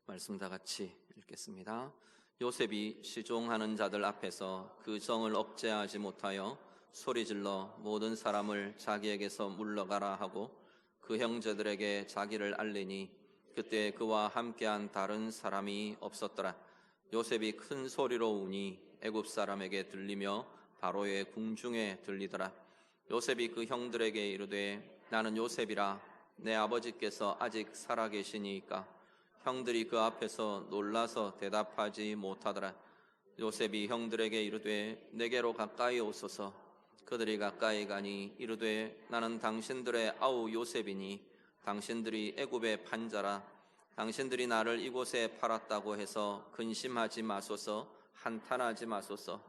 말씀 다 같이 읽겠습니다. 요셉이 시종하는 자들 앞에서 그 정을 억제하지 못하여 소리질러 모든 사람을 자기에게서 물러가라 하고 그 형제들에게 자기를 알리니 그때 그와 함께한 다른 사람이 없었더라. 요셉이 큰 소리로 우니 애굽 사람에게 들리며 바로의 궁중에 들리더라. 요셉이 그 형들에게 이르되 나는 요셉이라. 내 아버지께서 아직 살아계시니이까. 형들이 그 앞에서 놀라서 대답하지 못하더라. 요셉이 형들에게 이르되 내게로 가까이 오소서. 그들이 가까이 가니 이르되 나는 당신들의 아우 요셉이니 당신들이 애굽의 판자라. 당신들이 나를 이곳에 팔았다고 해서 근심하지 마소서. 한탄하지 마소서.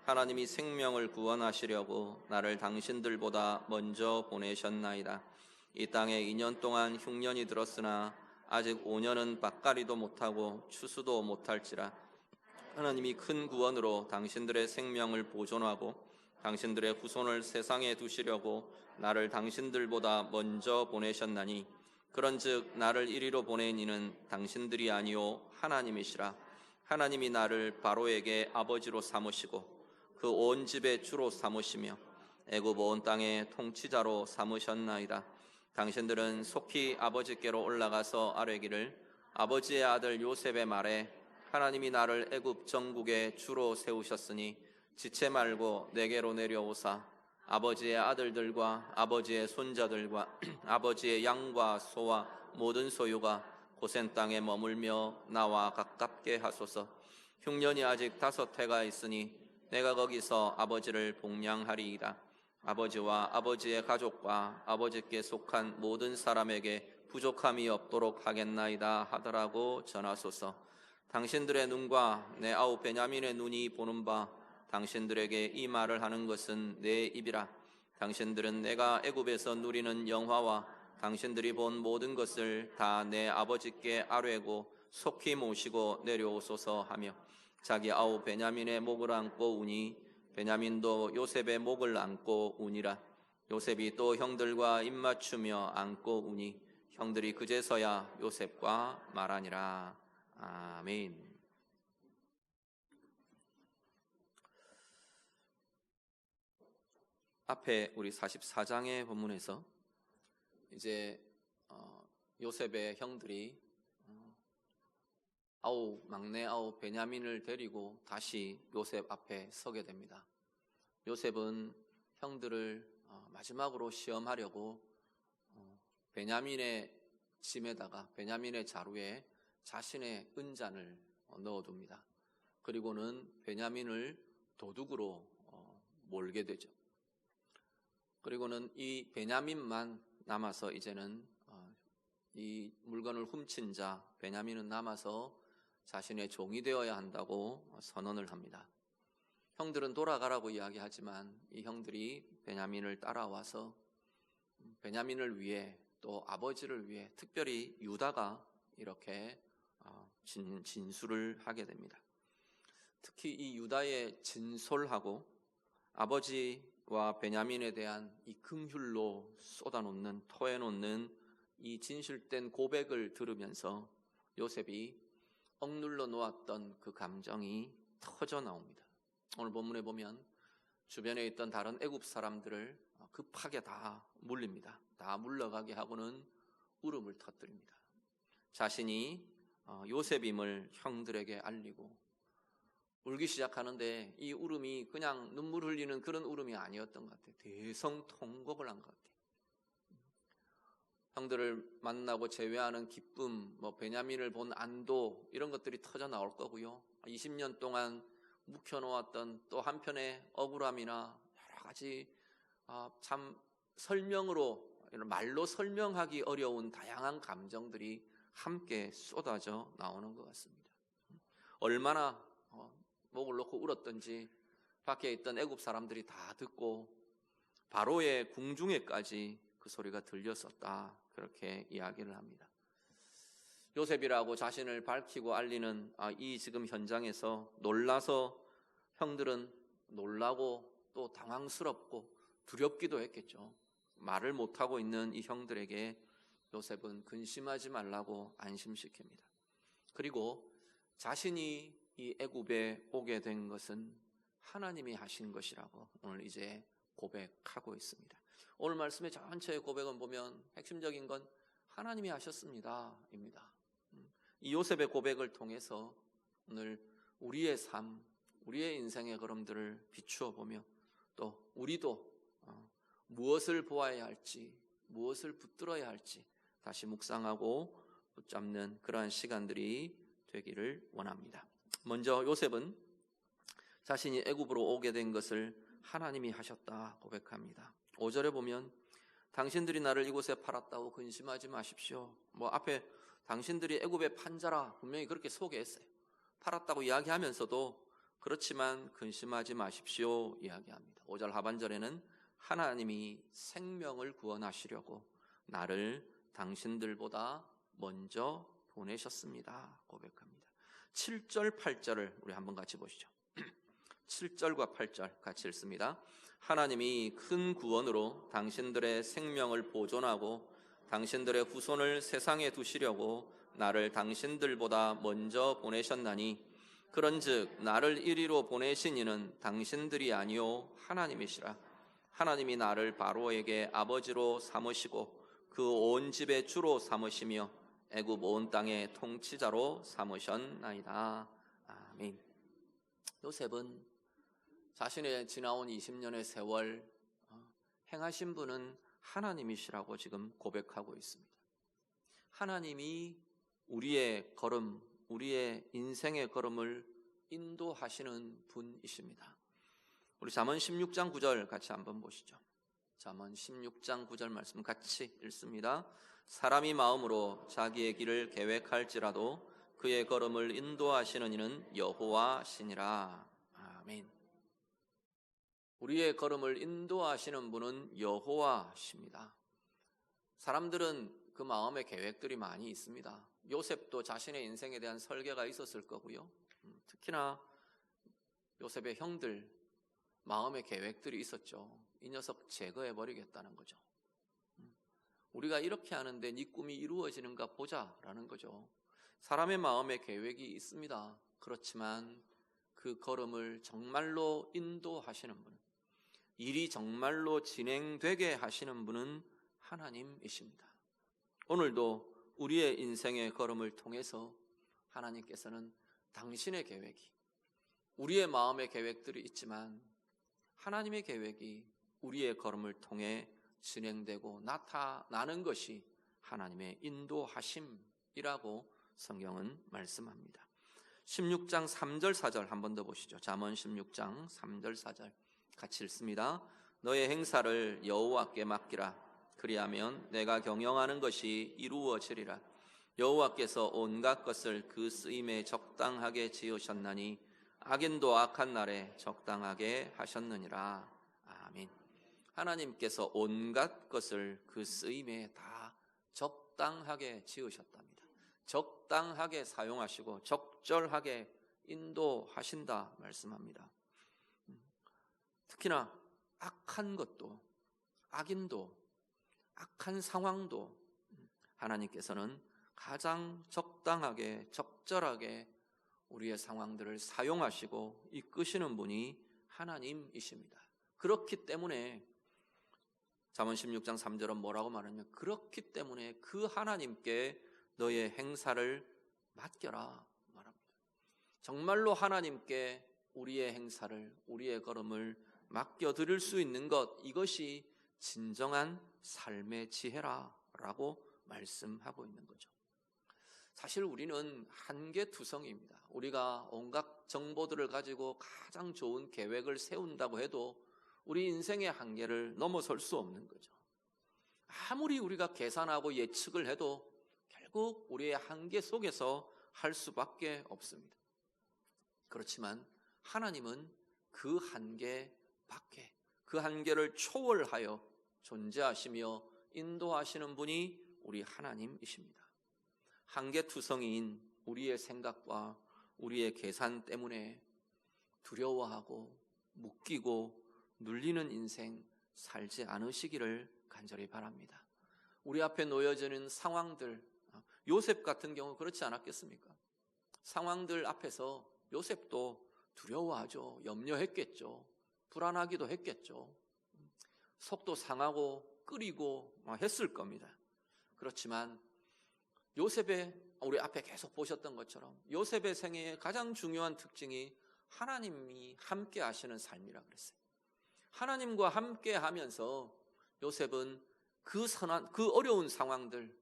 하나님이 생명을 구원하시려고 나를 당신들보다 먼저 보내셨나이다. 이 땅에 2년 동안 흉년이 들었으나 아직 5년은 밭갈이도 못하고 추수도 못할지라. 하나님이 큰 구원으로 당신들의 생명을 보존하고 당신들의 후손을 세상에 두시려고 나를 당신들보다 먼저 보내셨나니 그런즉 나를 이리로 보낸 이는 당신들이 아니요 하나님이시라. 하나님이 나를 바로에게 아버지로 삼으시고 그 온 집의 주로 삼으시며 애굽 온 땅의 통치자로 삼으셨나이다. 당신들은 속히 아버지께로 올라가서 아뢰기를 아버지의 아들 요셉의 말에 하나님이 나를 애굽 전국의 주로 세우셨으니 지체 말고 내게로 내려오사 아버지의 아들들과 아버지의 손자들과 아버지의 양과 소와 모든 소유가 고센 땅에 머물며 나와 가깝게 하소서. 흉년이 아직 5해가 있으니 내가 거기서 아버지를 복량하리이다. 아버지와 아버지의 가족과 아버지께 속한 모든 사람에게 부족함이 없도록 하겠나이다 하더라고 전하소서. 당신들의 눈과 내 아우 베냐민의 눈이 보는 바 당신들에게 이 말을 하는 것은 내 입이라. 당신들은 내가 애굽에서 누리는 영화와 당신들이 본 모든 것을 다 내 아버지께 아뢰고 속히 모시고 내려오소서 하며 자기 아우 베냐민의 목을 안고 우니 베냐민도 요셉의 목을 안고 우니라. 요셉이 또 형들과 입맞추며 안고 우니 형들이 그제서야 요셉과 말하니라. 아멘. 앞에 우리 44장의 본문에서 이제 요셉의 형들이 막내 아우 베냐민을 데리고 다시 요셉 앞에 서게 됩니다. 요셉은 형들을 마지막으로 시험하려고 베냐민의 짐에다가 베냐민의 자루에 자신의 은잔을 넣어둡니다. 그리고는 베냐민을 도둑으로 몰게 되죠. 그리고는 이 베냐민만 남아서 이제는 이 물건을 훔친 자 베냐민은 남아서 자신의 종이 되어야 한다고 선언을 합니다. 형들은 돌아가라고 이야기하지만 이 형들이 베냐민을 따라와서 베냐민을 위해 또 아버지를 위해 특별히 유다가 이렇게 진술을 하게 됩니다. 특히 이 유다의 진솔하고 아버지와 베냐민에 대한 이 긍휼로 쏟아놓는 토해놓는 이 진실된 고백을 들으면서 요셉이 억눌러 놓았던 그 감정이 터져 나옵니다. 오늘 본문에 보면 주변에 있던 다른 애굽 사람들을 급하게 다 물립니다. 다 물러가게 하고는 울음을 터뜨립니다. 자신이 요셉임을 형들에게 알리고 울기 시작하는데 이 울음이 그냥 눈물 흘리는 그런 울음이 아니었던 것 같아요. 대성통곡을 한 것 같아요. 형들을 만나고 재회하는 기쁨, 베냐민을 본 안도 이런 것들이 터져 나올 거고요. 20년 동안 묵혀놓았던 또 한편의 억울함이나 여러 가지 참 말로 설명하기 어려운 다양한 감정들이 함께 쏟아져 나오는 것 같습니다. 얼마나 목을 놓고 울었던지 밖에 있던 애굽 사람들이 다 듣고 바로의 궁중에까지 그 소리가 들렸었다. 그렇게 이야기를 합니다. 요셉이라고 자신을 밝히고 알리는 이 지금 현장에서 놀라서 형들은 놀라고 또 당황스럽고 두렵기도 했겠죠. 말을 못하고 있는 이 형들에게 요셉은 근심하지 말라고 안심시킵니다. 그리고 자신이 이 애굽에 오게 된 것은 하나님이 하신 것이라고 오늘 이제 고백하고 있습니다. 오늘 말씀의 전체의 고백은 보면 핵심적인 건 하나님이 하셨습니다 입니다. 이 요셉의 고백을 통해서 오늘 우리의 삶, 우리의 인생의 걸음들을 비추어 보며 또 우리도 무엇을 보아야 할지, 무엇을 붙들어야 할지 다시 묵상하고 붙잡는 그러한 시간들이 되기를 원합니다. 먼저 요셉은 자신이 애굽으로 오게 된 것을 하나님이 하셨다 고백합니다. 5절에 보면 당신들이 나를 이곳에 팔았다고 근심하지 마십시오. 앞에 당신들이 애굽의 판자라 분명히 그렇게 소개했어요. 팔았다고 이야기하면서도 그렇지만 근심하지 마십시오 이야기합니다. 5절 하반절에는 하나님이 생명을 구원하시려고 나를 당신들보다 먼저 보내셨습니다 고백합니다. 7절 8절을 우리 한번 같이 보시죠. 7절과 8절 같이 읽습니다. 하나님이 큰 구원으로 당신들의 생명을 보존하고 당신들의 후손을 세상에 두시려고 나를 당신들보다 먼저 보내셨나니 그런즉 나를 이리로 보내신 이는 당신들이 아니요 하나님이시라. 하나님이 나를 바로에게 아버지로 삼으시고 그 온 집의 주로 삼으시며 애굽 온 땅의 통치자로 삼으셨나이다. 아멘. 요셉은 자신의 지나온 20년의 세월 행하신 분은 하나님이시라고 지금 고백하고 있습니다. 하나님이 우리의 걸음, 우리의 인생의 걸음을 인도하시는 분이십니다. 우리 잠언 16장 9절 같이 한번 보시죠. 잠언 16장 9절 말씀 같이 읽습니다. 사람이 마음으로 자기의 길을 계획할지라도 그의 걸음을 인도하시는 이는 여호와시니라. 아멘. 우리의 걸음을 인도하시는 분은 여호와십니다. 사람들은 그 마음의 계획들이 많이 있습니다. 요셉도 자신의 인생에 대한 설계가 있었을 거고요. 특히나 요셉의 형들 마음의 계획들이 있었죠. 이 녀석 제거해버리겠다는 거죠. 우리가 이렇게 하는데 네 꿈이 이루어지는가 보자라는 거죠. 사람의 마음의 계획이 있습니다. 그렇지만 그 걸음을 정말로 인도하시는 분, 일이 정말로 진행되게 하시는 분은 하나님이십니다. 오늘도 우리의 인생의 걸음을 통해서 하나님께서는 당신의 계획이, 우리의 마음의 계획들이 있지만 하나님의 계획이 우리의 걸음을 통해 진행되고 나타나는 것이 하나님의 인도하심이라고 성경은 말씀합니다. 16장 3절 4절 한 번 더 보시죠. 잠언 16장 3절 4절 같이 읽습니다. 너의 행사를 여호와께 맡기라. 그리하면 내가 경영하는 것이 이루어지리라. 여호와께서 온갖 것을 그 쓰임에 적당하게 지으셨나니 악인도 악한 날에 적당하게 하셨느니라. 아멘. 하나님께서 온갖 것을 그 쓰임에 다 적당하게 지으셨답니다. 적당하게 사용하시고 적절하게 인도하신다 말씀합니다. 특히나 악한 것도, 악인도, 악한 상황도 하나님께서는 가장 적당하게, 적절하게 우리의 상황들을 사용하시고 이끄시는 분이 하나님이십니다. 그렇기 때문에 잠언 16장 3절은 뭐라고 말하냐면 그렇기 때문에 그 하나님께 너의 행사를 맡겨라 말합니다. 정말로 하나님께 우리의 행사를, 우리의 걸음을 맡겨드릴 수 있는 것, 이것이 진정한 삶의 지혜라라고 말씀하고 있는 거죠. 사실 우리는 한계투성이입니다. 우리가 온갖 정보들을 가지고 가장 좋은 계획을 세운다고 해도 우리 인생의 한계를 넘어설 수 없는 거죠. 아무리 우리가 계산하고 예측을 해도 결국 우리의 한계 속에서 할 수밖에 없습니다. 그렇지만 하나님은 그 한계 밖에, 그 한계를 초월하여 존재하시며 인도하시는 분이 우리 하나님이십니다. 한계투성이인 우리의 생각과 우리의 계산 때문에 두려워하고 묶이고 눌리는 인생 살지 않으시기를 간절히 바랍니다. 우리 앞에 놓여지는 상황들, 요셉 같은 경우 그렇지 않았겠습니까? 상황들 앞에서 요셉도 두려워하죠. 염려했겠죠. 불안하기도 했겠죠. 속도 상하고 끓이고 했을 겁니다. 그렇지만 요셉의, 우리 앞에 계속 보셨던 것처럼 요셉의 생애의 가장 중요한 특징이 하나님이 함께 하시는 삶이라 그랬어요. 하나님과 함께 하면서 요셉은 그 어려운 상황들,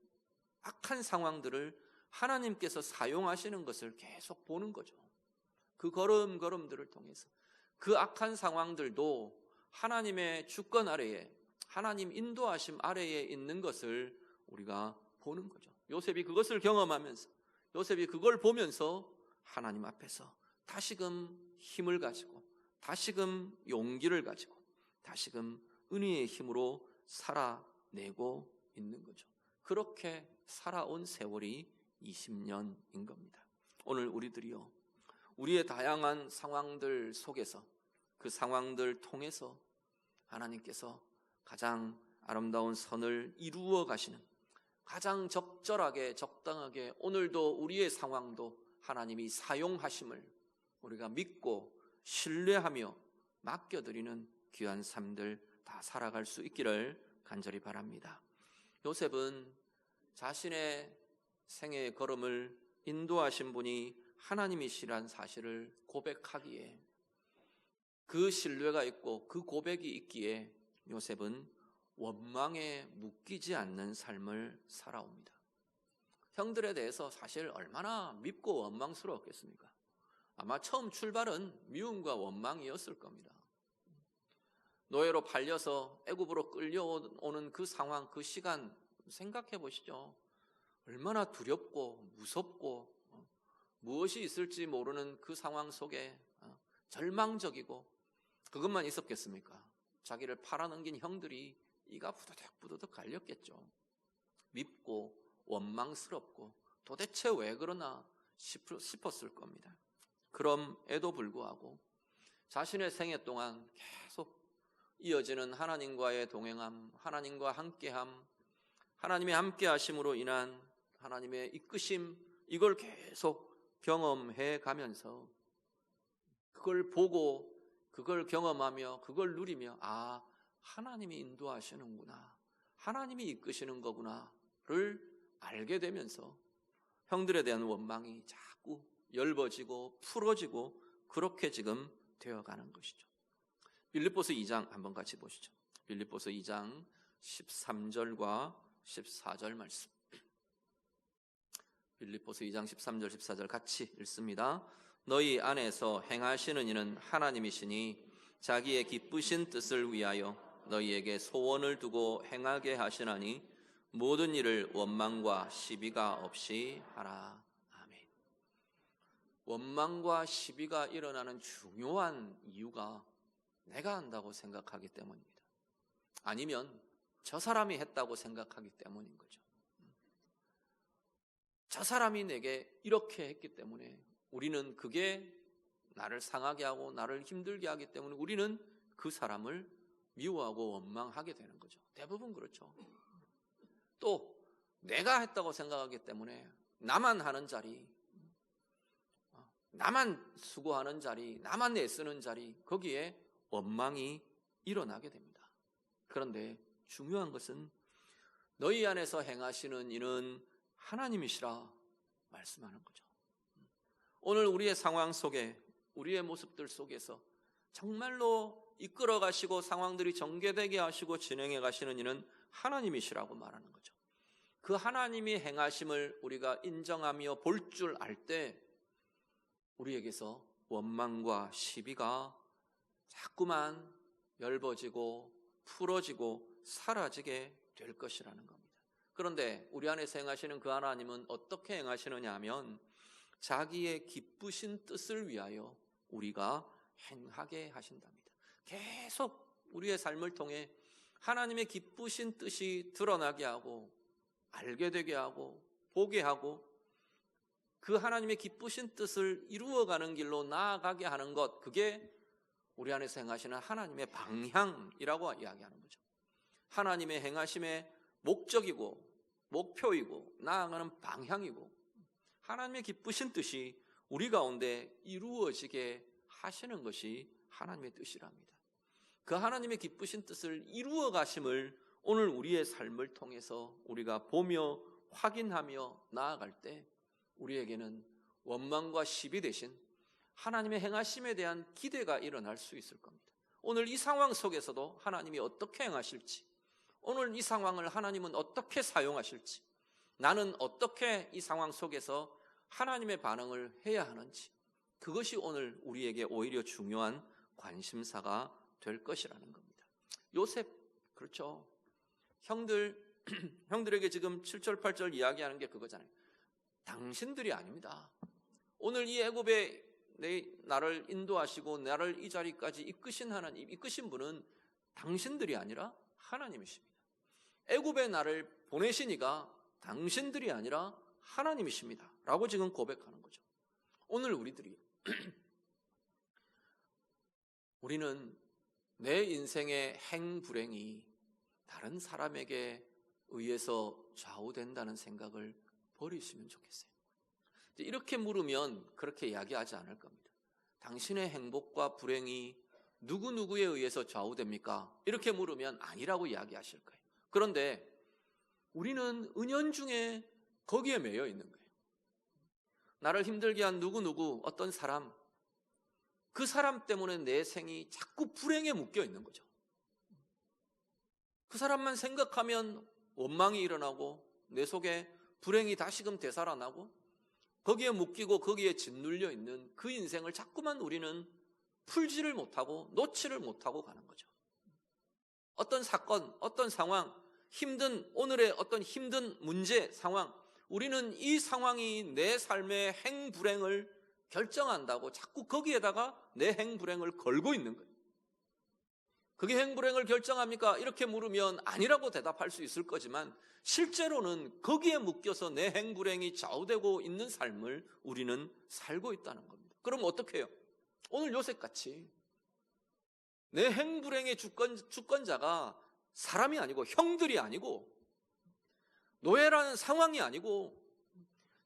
악한 상황들을 하나님께서 사용하시는 것을 계속 보는 거죠. 그 걸음걸음들을 통해서 그 악한 상황들도 하나님의 주권 아래에, 하나님 인도하심 아래에 있는 것을 우리가 보는 거죠. 요셉이 그것을 경험하면서, 요셉이 그걸 보면서 하나님 앞에서 다시금 힘을 가지고, 다시금 용기를 가지고, 다시금 은혜의 힘으로 살아내고 있는 거죠. 그렇게 살아온 세월이 20년인 겁니다. 오늘 우리들이요, 우리의 다양한 상황들 속에서, 그 상황들 통해서 하나님께서 가장 아름다운 선을 이루어 가시는, 가장 적절하게 적당하게 오늘도 우리의 상황도 하나님이 사용하심을 우리가 믿고 신뢰하며 맡겨드리는 귀한 삶들 다 살아갈 수 있기를 간절히 바랍니다. 요셉은 자신의 생애의 걸음을 인도하신 분이 하나님이시란 사실을 고백하기에, 그 신뢰가 있고 그 고백이 있기에 요셉은 원망에 묶이지 않는 삶을 살아옵니다. 형들에 대해서 사실 얼마나 밉고 원망스러웠겠습니까? 아마 처음 출발은 미움과 원망이었을 겁니다. 노예로 팔려서 애굽으로 끌려오는 그 상황, 그 시간 생각해 보시죠. 얼마나 두렵고 무섭고 무엇이 있을지 모르는 그 상황 속에 절망적이고, 그것만 있었겠습니까? 자기를 팔아넘긴 형들이 이가 부드덕부드덕 갈렸겠죠. 밉고 원망스럽고 도대체 왜 그러나 싶었을 겁니다. 그럼에도 불구하고 자신의 생애 동안 계속 이어지는 하나님과의 동행함, 하나님과 함께함, 하나님의 함께하심으로 인한 하나님의 이끄심, 이걸 계속 경험해 가면서 그걸 보고 그걸 경험하며 그걸 누리며, 아, 하나님이 인도하시는구나, 하나님이 이끄시는 거구나를 알게 되면서 형들에 대한 원망이 자꾸 엷어지고 풀어지고 그렇게 지금 되어가는 것이죠. 빌립보서 2장 한번 같이 보시죠. 빌립보서 2장 13절과 14절 말씀. 빌립보서 2장 13절 14절 같이 읽습니다. 너희 안에서 행하시는 이는 하나님이시니 자기의 기쁘신 뜻을 위하여 너희에게 소원을 두고 행하게 하시나니 모든 일을 원망과 시비가 없이 하라. 아멘. 원망과 시비가 일어나는 중요한 이유가 내가 한다고 생각하기 때문입니다. 아니면 저 사람이 했다고 생각하기 때문인 거죠. 저 사람이 내게 이렇게 했기 때문에, 우리는 그게 나를 상하게 하고 나를 힘들게 하기 때문에 우리는 그 사람을 미워하고 원망하게 되는 거죠. 대부분 그렇죠. 또 내가 했다고 생각하기 때문에 나만 하는 자리, 나만 수고하는 자리, 나만 애쓰는 자리, 거기에 원망이 일어나게 됩니다. 그런데 중요한 것은 너희 안에서 행하시는 이는 하나님이시라 말씀하는 거죠. 오늘 우리의 상황 속에, 우리의 모습들 속에서 정말로 이끌어 가시고 상황들이 전개되게 하시고 진행해 가시는 이는 하나님이시라고 말하는 거죠. 그 하나님이 행하심을 우리가 인정하며 볼 줄 알 때 우리에게서 원망과 시비가 자꾸만 엷어지고 풀어지고 사라지게 될 것이라는 겁니다. 그런데 우리 안에서 행하시는 그 하나님은 어떻게 행하시느냐 하면 자기의 기쁘신 뜻을 위하여 우리가 행하게 하신답니다. 계속 우리의 삶을 통해 하나님의 기쁘신 뜻이 드러나게 하고 알게 되게 하고 보게 하고 그 하나님의 기쁘신 뜻을 이루어가는 길로 나아가게 하는 것, 그게 우리 안에서 행하시는 하나님의 방향이라고 이야기하는 거죠. 하나님의 행하심의 목적이고 목표이고 나아가는 방향이고 하나님의 기쁘신 뜻이 우리 가운데 이루어지게 하시는 것이 하나님의 뜻이랍니다. 그 하나님의 기쁘신 뜻을 이루어 가심을 오늘 우리의 삶을 통해서 우리가 보며 확인하며 나아갈 때 우리에게는 원망과 시비 대신 하나님의 행하심에 대한 기대가 일어날 수 있을 겁니다. 오늘 이 상황 속에서도 하나님이 어떻게 행하실지, 오늘 이 상황을 하나님은 어떻게 사용하실지, 나는 어떻게 이 상황 속에서 하나님의 반응을 해야 하는지, 그것이 오늘 우리에게 오히려 중요한 관심사가 될 것이라는 겁니다. 요셉, 그렇죠. 형들에게 지금 7절 8절 이야기하는 게 그거잖아요. 당신들이 아닙니다. 오늘 이 애굽에 나를 인도하시고 나를 이 자리까지 이끄신 하나님, 이끄신 분은 당신들이 아니라 하나님이십니다. 애굽에 나를 보내시니까 당신들이 아니라 하나님이십니다 라고 지금 고백하는 거죠. 오늘 우리는 내 인생의 행불행이 다른 사람에게 의해서 좌우된다는 생각을 버리시면 좋겠어요. 이렇게 물으면 그렇게 이야기하지 않을 겁니다. 당신의 행복과 불행이 누구누구에 의해서 좌우됩니까? 이렇게 물으면 아니라고 이야기하실 거예요. 그런데 우리는 은연중에 거기에 매여 있는 거예요. 나를 힘들게 한 누구누구, 어떤 사람, 그 사람 때문에 내 생이 자꾸 불행에 묶여 있는 거죠. 그 사람만 생각하면 원망이 일어나고 내 속에 불행이 다시금 되살아나고 거기에 묶이고 거기에 짓눌려 있는 그 인생을 자꾸만 우리는 풀지를 못하고 놓지를 못하고 가는 거죠. 어떤 사건, 어떤 상황, 오늘의 어떤 힘든 문제, 상황, 우리는 이 상황이 내 삶의 행불행을 결정한다고 자꾸 거기에다가 내 행불행을 걸고 있는 거예요. 그게 행불행을 결정합니까? 이렇게 물으면 아니라고 대답할 수 있을 거지만 실제로는 거기에 묶여서 내 행불행이 좌우되고 있는 삶을 우리는 살고 있다는 겁니다. 그럼 어떻게 해요? 오늘 요셉같이 내 행불행의 주권자가 사람이 아니고 형들이 아니고 노예라는 상황이 아니고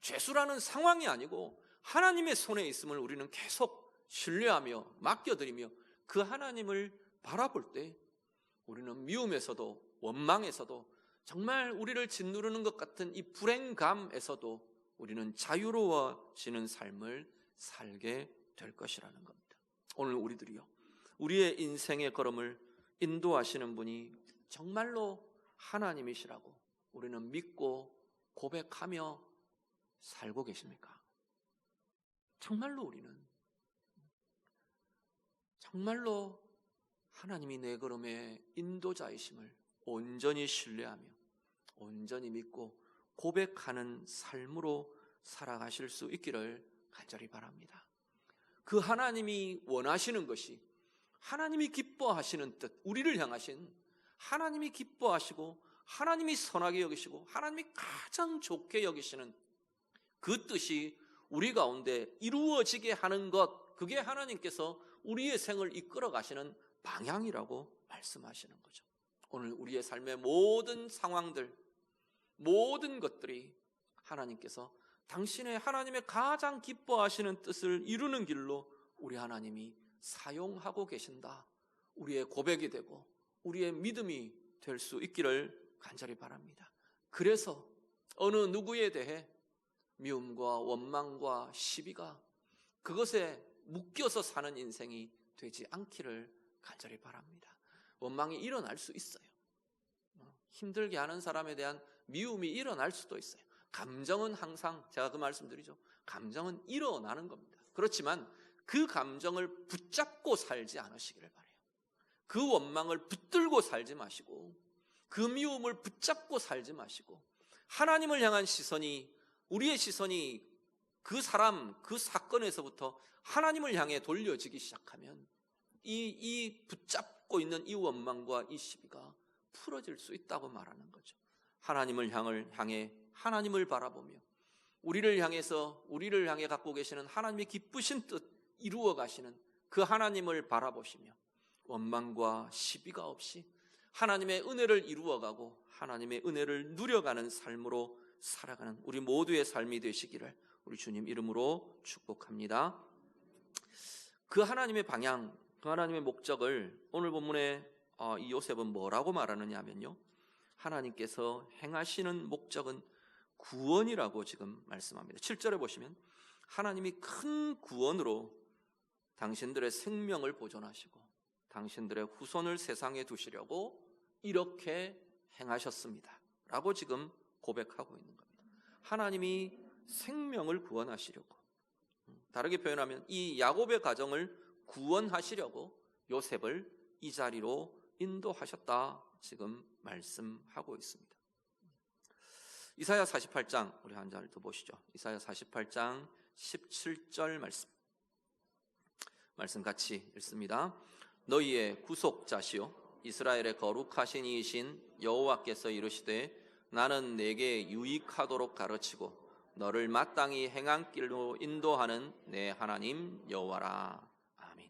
죄수라는 상황이 아니고 하나님의 손에 있음을 우리는 계속 신뢰하며 맡겨드리며 그 하나님을 바라볼 때 우리는 미움에서도 원망에서도 정말 우리를 짓누르는 것 같은 이 불행감에서도 우리는 자유로워지는 삶을 살게 될 것이라는 겁니다. 오늘 우리들이요, 우리의 인생의 걸음을 인도하시는 분이 정말로 하나님이시라고 우리는 믿고 고백하며 살고 계십니까? 정말로 우리는 정말로 하나님이 내 걸음의 인도자이심을 온전히 신뢰하며 온전히 믿고 고백하는 삶으로 살아가실 수 있기를 간절히 바랍니다. 그 하나님이 원하시는 것이 하나님이 기뻐하시는 뜻, 우리를 향하신 하나님이 기뻐하시고 하나님이 선하게 여기시고 하나님이 가장 좋게 여기시는 그 뜻이 우리 가운데 이루어지게 하는 것, 그게 하나님께서 우리의 생을 이끌어 가시는 방향이라고 말씀하시는 거죠. 오늘 우리의 삶의 모든 상황들, 모든 것들이 하나님께서 당신의 하나님의 가장 기뻐하시는 뜻을 이루는 길로 우리 하나님이 사용하고 계신다, 우리의 고백이 되고 우리의 믿음이 될 수 있기를 간절히 바랍니다. 그래서 어느 누구에 대해 미움과 원망과 시비가 그것에 묶여서 사는 인생이 되지 않기를 간절히 바랍니다. 원망이 일어날 수 있어요. 힘들게 하는 사람에 대한 미움이 일어날 수도 있어요. 감정은 항상 제가 그 말씀드리죠. 감정은 일어나는 겁니다. 그렇지만 그 감정을 붙잡고 살지 않으시기를 바라요. 그 원망을 붙들고 살지 마시고 그 미움을 붙잡고 살지 마시고 하나님을 향한 시선이, 우리의 시선이 그 사람, 그 사건에서부터 하나님을 향해 돌려지기 시작하면 이 붙잡고 있는 이 원망과 이 시비가 풀어질 수 있다고 말하는 거죠. 하나님을 향해 하나님을 바라보며 우리를 향해 갖고 계시는 하나님의 기쁘신 뜻 이루어 가시는 그 하나님을 바라보시며 원망과 시비가 없이 하나님의 은혜를 이루어가고 하나님의 은혜를 누려가는 삶으로 살아가는 우리 모두의 삶이 되시기를 우리 주님 이름으로 축복합니다. 그 하나님의 방향, 그 하나님의 목적을 오늘 본문에 이 요셉은 뭐라고 말하느냐 하면요, 하나님께서 행하시는 목적은 구원이라고 지금 말씀합니다. 7절에 보시면 하나님이 큰 구원으로 당신들의 생명을 보존하시고 당신들의 후손을 세상에 두시려고 이렇게 행하셨습니다 라고 지금 고백하고 있는 겁니다. 하나님이 생명을 구원하시려고, 다르게 표현하면 이 야곱의 가정을 구원하시려고 요셉을 이 자리로 인도하셨다 지금 말씀하고 있습니다. 이사야 48장 우리 한 절 더 보시죠. 이사야 48장 17절 말씀 같이 읽습니다. 너희의 구속자시요 이스라엘의 거룩하신 이이신 여호와께서 이르시되 나는 내게 유익하도록 가르치고 너를 마땅히 행한 길로 인도하는 내 하나님 여호와라. 아멘.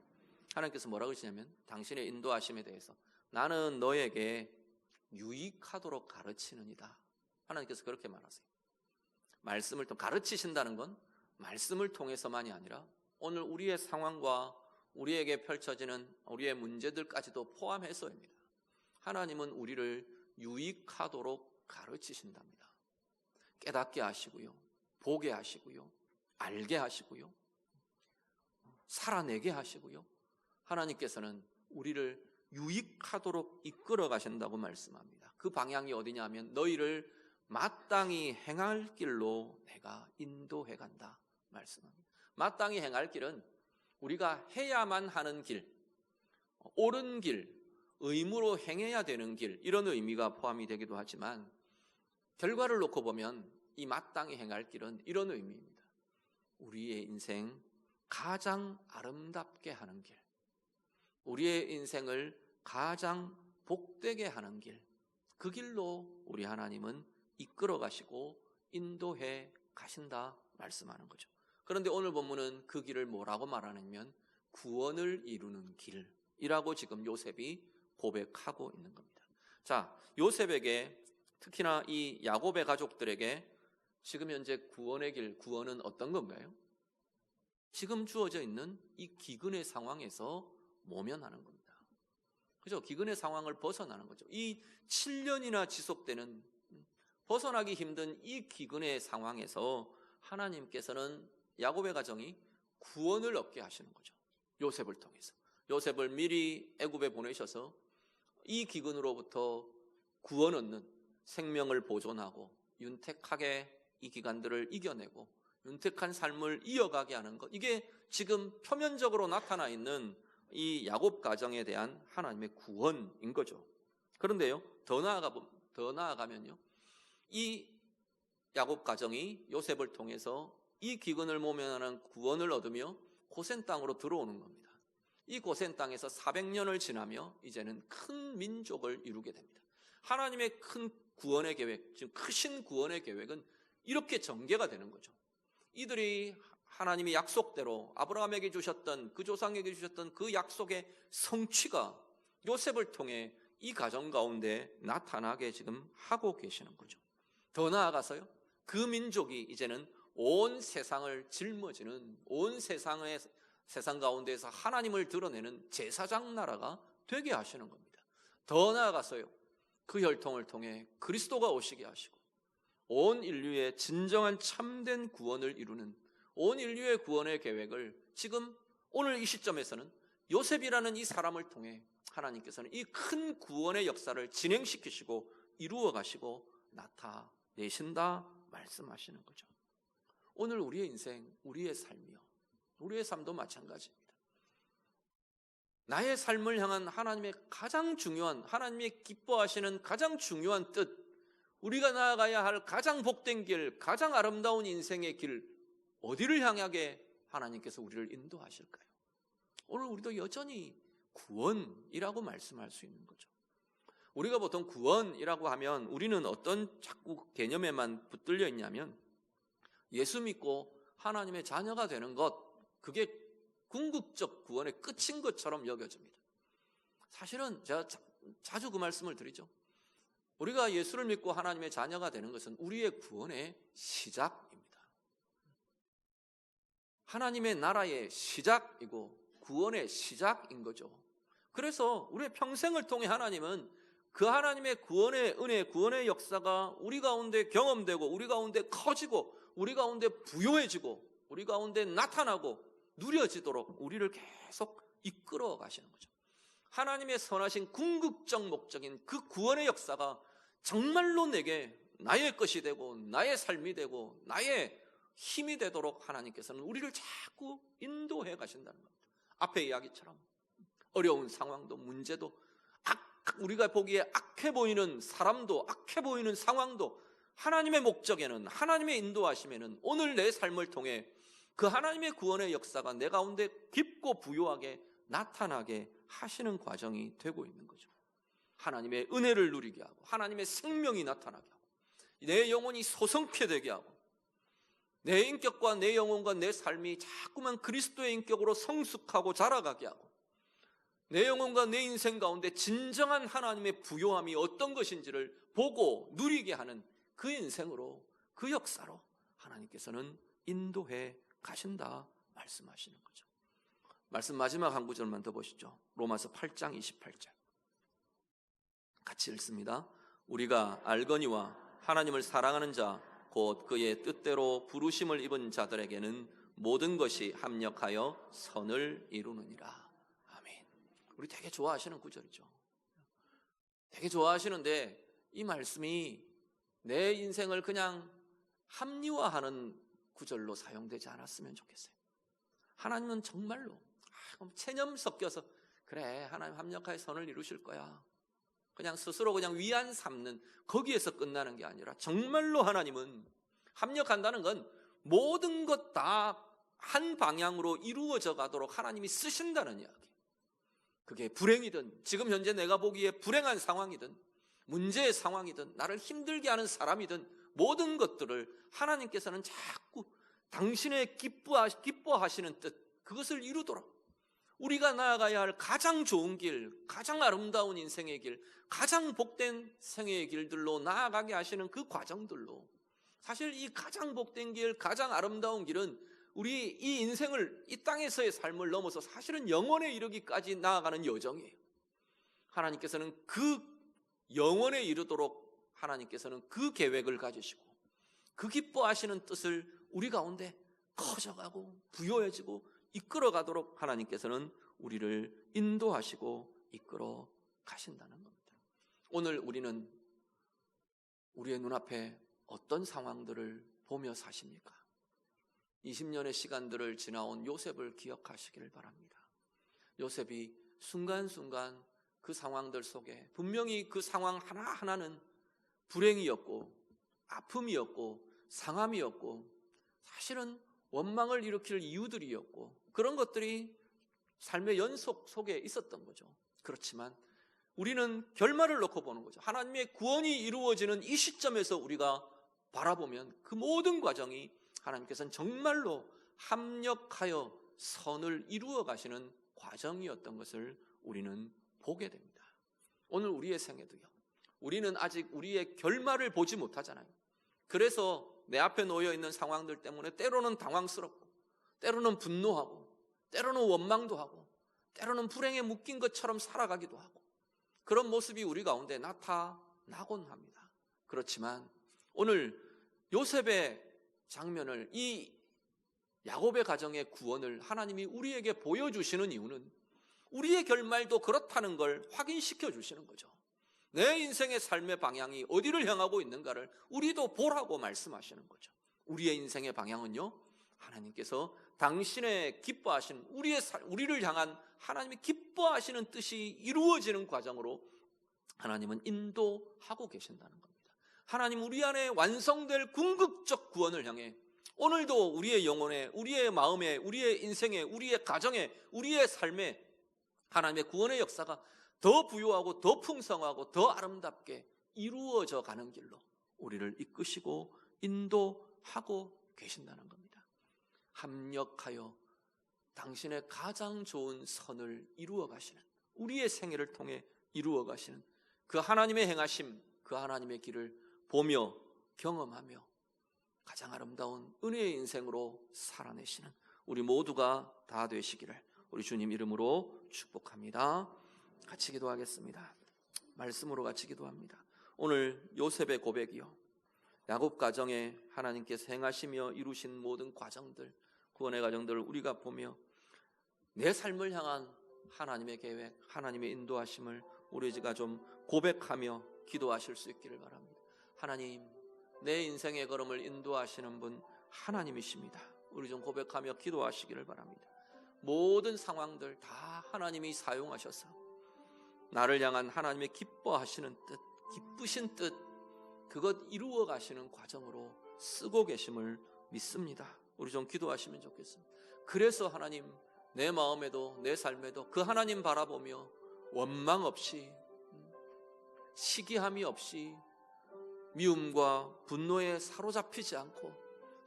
하나님께서 뭐라고 하시냐면 당신의 인도하심에 대해서 나는 너에게 유익하도록 가르치느니라. 하나님께서 그렇게 말하세요. 말씀을 통 가르치신다는 건 말씀을 통해서만이 아니라 오늘 우리의 상황과 우리에게 펼쳐지는 우리의 문제들까지도 포함해서입니다. 하나님은 우리를 유익하도록 가르치신답니다. 깨닫게 하시고요, 보게 하시고요, 알게 하시고요, 살아내게 하시고요, 하나님께서는 우리를 유익하도록 이끌어 가신다고 말씀합니다. 그 방향이 어디냐 하면 너희를 마땅히 행할 길로 내가 인도해 간다 말씀합니다. 마땅히 행할 길은 우리가 해야만 하는 길, 옳은 길, 의무로 행해야 되는 길, 이런 의미가 포함이 되기도 하지만 결과를 놓고 보면 이 마땅히 행할 길은 이런 의미입니다. 우리의 인생 가장 아름답게 하는 길, 우리의 인생을 가장 복되게 하는 길, 그 길로 우리 하나님은 이끌어 가시고 인도해 가신다 말씀하는 거죠. 그런데 오늘 본문은 그 길을 뭐라고 말하냐면 구원을 이루는 길이라고 지금 요셉이 고백하고 있는 겁니다. 자, 요셉에게 특히나 이 야곱의 가족들에게 지금 현재 구원의 길, 구원은 어떤 건가요? 지금 주어져 있는 이 기근의 상황에서 모면하는 겁니다. 그죠? 기근의 상황을 벗어나는 거죠. 이 7년이나 지속되는 벗어나기 힘든 이 기근의 상황에서 하나님께서는 야곱의 가정이 구원을 얻게 하시는 거죠. 요셉을 통해서. 요셉을 미리 애굽에 보내셔서 이 기근으로부터 구원 얻는, 생명을 보존하고 윤택하게 이 기간들을 이겨내고 윤택한 삶을 이어가게 하는 것, 이게 지금 표면적으로 나타나 있는 이 야곱 가정에 대한 하나님의 구원인 거죠. 그런데요, 더 나아가면요, 이 야곱 가정이 요셉을 통해서 이 기근을 모면하는 구원을 얻으며 고센 땅으로 들어오는 겁니다. 이 고센 땅에서 400년을 지나며 이제는 큰 민족을 이루게 됩니다. 하나님의 큰 구원의 계획, 지금 크신 구원의 계획은 이렇게 전개가 되는 거죠. 이들이 하나님이 약속대로 아브라함에게 주셨던, 그 조상에게 주셨던 그 약속의 성취가 요셉을 통해 이 가정 가운데 나타나게 지금 하고 계시는 거죠. 더 나아가서요, 그 민족이 이제는 온 세상을 짊어지는, 온 세상 가운데에서 하나님을 드러내는 제사장 나라가 되게 하시는 겁니다. 더 나아가서요, 그 혈통을 통해 그리스도가 오시게 하시고 온 인류의 진정한 참된 구원을 이루는, 온 인류의 구원의 계획을 지금 오늘 이 시점에서는 요셉이라는 이 사람을 통해 하나님께서는 이 큰 구원의 역사를 진행시키시고 이루어 가시고 나타내신다 말씀하시는 거죠. 오늘 우리의 인생, 우리의 삶이요, 우리의 삶도 마찬가지입니다. 나의 삶을 향한 하나님의 가장 중요한, 하나님이 기뻐하시는 가장 중요한 뜻, 우리가 나아가야 할 가장 복된 길, 가장 아름다운 인생의 길, 어디를 향하게 하나님께서 우리를 인도하실까요? 오늘 우리도 여전히 구원이라고 말씀할 수 있는 거죠. 우리가 보통 구원이라고 하면 우리는 어떤 자꾸 개념에만 붙들려 있냐면 예수 믿고 하나님의 자녀가 되는 것, 그게 궁극적 구원의 끝인 것처럼 여겨집니다. 사실은 제가 자주 그 말씀을 드리죠. 우리가 예수를 믿고 하나님의 자녀가 되는 것은 우리의 구원의 시작입니다. 하나님의 나라의 시작이고 구원의 시작인 거죠. 그래서 우리의 평생을 통해 하나님은 그 하나님의 구원의 은혜, 구원의 역사가 우리 가운데 경험되고 우리 가운데 커지고 우리 가운데 부요해지고 우리 가운데 나타나고 누려지도록 우리를 계속 이끌어 가시는 거죠. 하나님의 선하신 궁극적 목적인 그 구원의 역사가 정말로 내게 나의 것이 되고 나의 삶이 되고 나의 힘이 되도록 하나님께서는 우리를 자꾸 인도해 가신다는 겁니다. 앞에 이야기처럼 어려운 상황도 문제도 우리가 보기에 악해 보이는 사람도 악해 보이는 상황도 하나님의 목적에는 하나님의 인도하심에는 오늘 내 삶을 통해 그 하나님의 구원의 역사가 내 가운데 깊고 부요하게 나타나게 하시는 과정이 되고 있는 거죠. 하나님의 은혜를 누리게 하고 하나님의 생명이 나타나게 하고 내 영혼이 소성케 되게 하고 내 인격과 내 영혼과 내 삶이 자꾸만 그리스도의 인격으로 성숙하고 자라가게 하고 내 영혼과 내 인생 가운데 진정한 하나님의 부요함이 어떤 것인지를 보고 누리게 하는 그 인생으로 그 역사로 하나님께서는 인도해 가신다 말씀하시는 거죠. 말씀 마지막 한 구절만 더 보시죠. 로마서 8장 28절 같이 읽습니다. 우리가 알거니와 하나님을 사랑하는 자 곧 그의 뜻대로 부르심을 입은 자들에게는 모든 것이 합력하여 선을 이루느니라. 아멘. 우리 되게 좋아하시는 구절이죠. 되게 좋아하시는데 이 말씀이 내 인생을 그냥 합리화하는 구절로 사용되지 않았으면 좋겠어요. 하나님은 정말로 체념 섞여서 그래 하나님 합력하여 선을 이루실 거야 그냥 스스로 그냥 위안 삼는 거기에서 끝나는 게 아니라 정말로 하나님은 합력한다는 건 모든 것 다 한 방향으로 이루어져 가도록 하나님이 쓰신다는 이야기. 그게 불행이든 지금 현재 내가 보기에 불행한 상황이든 문제의 상황이든 나를 힘들게 하는 사람이든 모든 것들을 하나님께서는 자꾸 당신의 기뻐하시는 뜻 그것을 이루도록 우리가 나아가야 할 가장 좋은 길, 가장 아름다운 인생의 길, 가장 복된 생애의 길들로 나아가게 하시는 그 과정들로 사실 이 가장 복된 길, 가장 아름다운 길은 우리 이 인생을 이 땅에서의 삶을 넘어서 사실은 영원에 이르기까지 나아가는 여정이에요. 하나님께서는 그 영원에 이르도록 하나님께서는 그 계획을 가지시고 그 기뻐하시는 뜻을 우리 가운데 커져가고 부요해지고 이끌어가도록 하나님께서는 우리를 인도하시고 이끌어 가신다는 겁니다. 오늘 우리는 우리의 눈앞에 어떤 상황들을 보며 사십니까? 20년의 시간들을 지나온 요셉을 기억하시기를 바랍니다. 요셉이 순간순간 그 상황들 속에 분명히 그 상황 하나하나는 불행이었고 아픔이었고 상함이었고 사실은 원망을 일으킬 이유들이었고 그런 것들이 삶의 연속 속에 있었던 거죠. 그렇지만 우리는 결말을 놓고 보는 거죠. 하나님의 구원이 이루어지는 이 시점에서 우리가 바라보면 그 모든 과정이 하나님께서는 정말로 합력하여 선을 이루어 가시는 과정이었던 것을 우리는 보게 됩니다. 오늘 우리의 생애도요. 우리는 아직 우리의 결말을 보지 못하잖아요. 그래서 내 앞에 놓여 있는 상황들 때문에 때로는 당황스럽고 때로는 분노하고 때로는 원망도 하고 때로는 불행에 묶인 것처럼 살아가기도 하고 그런 모습이 우리 가운데 나타나곤 합니다. 그렇지만 오늘 요셉의 장면을 이 야곱의 가정의 구원을 하나님이 우리에게 보여주시는 이유는 우리의 결말도 그렇다는 걸 확인시켜 주시는 거죠. 내 인생의 삶의 방향이 어디를 향하고 있는가를 우리도 보라고 말씀하시는 거죠. 우리의 인생의 방향은요, 하나님께서 당신의 기뻐하시는 우리를 향한 하나님이 기뻐하시는 뜻이 이루어지는 과정으로 하나님은 인도하고 계신다는 겁니다. 하나님 우리 안에 완성될 궁극적 구원을 향해 오늘도 우리의 영혼에, 우리의 마음에, 우리의 인생에, 우리의 가정에, 우리의 삶에 하나님의 구원의 역사가 더 부요하고 더 풍성하고 더 아름답게 이루어져 가는 길로 우리를 이끄시고 인도하고 계신다는 겁니다. 합력하여 당신의 가장 좋은 선을 이루어 가시는 우리의 생애를 통해 이루어 가시는 그 하나님의 행하심, 그 하나님의 길을 보며 경험하며 가장 아름다운 은혜의 인생으로 살아내시는 우리 모두가 다 되시기를 우리 주님 이름으로 축복합니다. 같이 기도하겠습니다. 말씀으로 같이 기도합니다. 오늘 요셉의 고백이요, 야곱 가정에 하나님께서 행하시며 이루신 모든 과정들, 구원의 과정들을 우리가 보며 내 삶을 향한 하나님의 계획, 하나님의 인도하심을 우리가 좀 고백하며 기도하실 수 있기를 바랍니다. 하나님, 내 인생의 걸음을 인도하시는 분 하나님이십니다. 우리 좀 고백하며 기도하시기를 바랍니다. 모든 상황들 다 하나님이 사용하셔서 나를 향한 하나님의 기뻐하시는 뜻, 기쁘신 뜻, 그것 이루어 가시는 과정으로 쓰고 계심을 믿습니다. 우리 좀 기도하시면 좋겠습니다. 그래서 하나님, 내 마음에도 내 삶에도 그 하나님 바라보며 원망 없이, 시기함이 없이, 미움과 분노에 사로잡히지 않고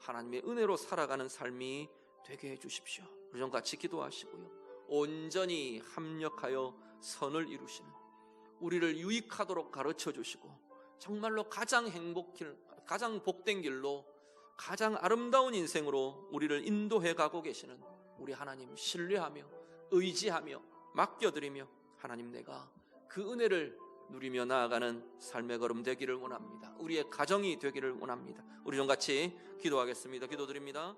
하나님의 은혜로 살아가는 삶이 되게 해주십시오. 우리 좀 같이 기도하시고요, 온전히 합력하여 선을 이루시는, 우리를 유익하도록 가르쳐 주시고 정말로 가장 복된 길로, 가장 아름다운 인생으로 우리를 인도해 가고 계시는 우리 하나님 신뢰하며 의지하며 맡겨드리며, 하나님, 내가 그 은혜를 누리며 나아가는 삶의 걸음 되기를 원합니다. 우리의 가정이 되기를 원합니다. 우리 좀 같이 기도하겠습니다. 기도드립니다.